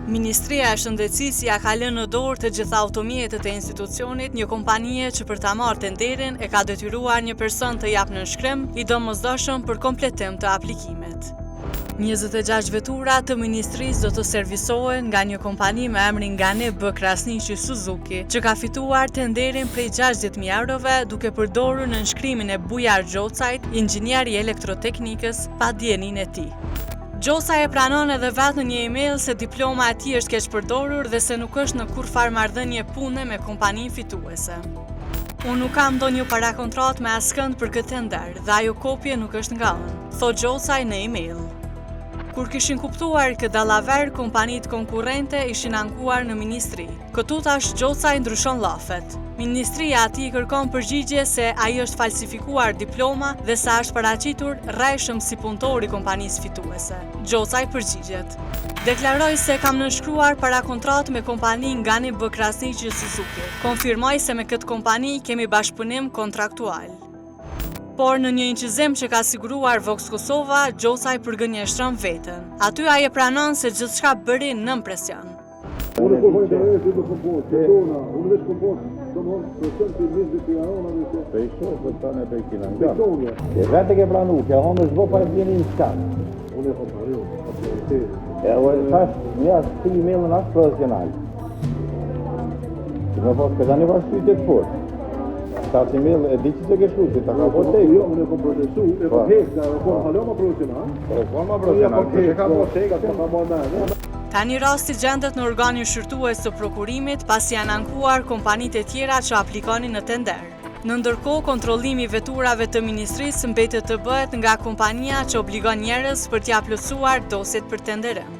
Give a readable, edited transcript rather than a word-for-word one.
Ministria e Shëndetësisë ja ka lënë në dorë të gjitha automjetet e institucionit një kompanie që për ta marrë tenderin e ka detyruar një person të japë nënshkrim i domosdoshëm për kompletim të aplikimet. 26 vetura të ministrisë do të servisohen nga një kompani me emrin Gane B. Krasniqi Suzuki, që ka fituar tenderin prej 60.000 eurove duke përdorur nënshkrimin e Bujar Gjocajt, inxhinier i elektroteknikës, pa dijenin e tij. Gjocaj e pranon edhe vetë në një email se diploma e tij është keq përdorur dhe se nuk është në kurrfarë marrëdhënie pune me kompaninë fituese. Unë nuk kam ndonjë parakontrat me askënd për këtë tender dhe ajo kopje nuk është nga unë, thot Gjocaj në email. Kur kishin kuptuar këtë dallaver, kompanitë konkurrente ishin ankuar në ministri. Këtu tash Gjocaj ndryshon llafet. Ministria ati kërkon përgjigje se ai është falsifikuar diploma dhe sa është paraqitur rrejshëm si punëtor i kompanisë fituese. Gjocaj përgjigjet. Deklaroj se kam nënshkruar parakontratë me kompaninë Gane B. Krasniqi Suzuki. Konfirmoj se me këtë kompani kemi bashkëpunim kontraktual. Por në një incizim që ka siguruar Vox Kosova, Gjocaj përgënjeshtron veten. Aty ai e pranon se gjithçka bëri nën presion. Unë po bëj drejtë do të bëj, tona, unë vetë po bëj, domthon procenti i vizit që janë ona vetë. Pe shoh po tani pe kilan. E vetë ke planuar, që onë s'do pa vjen në stan. Unë po bëj, e ora tash ja sti email në as profesional. Në fakt që tani vazhdoi të fort. Ta email e di që ke shkruar, ta ka votë. Jo, unë po procesu, e po hek, po haloma profesional. Forma profesional, që ka votë, ka marrë. Tani rasti gjendet në organin shërtues të prokurimit pasi janë ankuar kompanitë e tjera që aplikonin në tender. Në ndërkohë, kontrollimi i veturave të ministrisë mbetet të bëhet nga kompania që obligon njerëz për t'ia plotësuar dosjet për tenderim.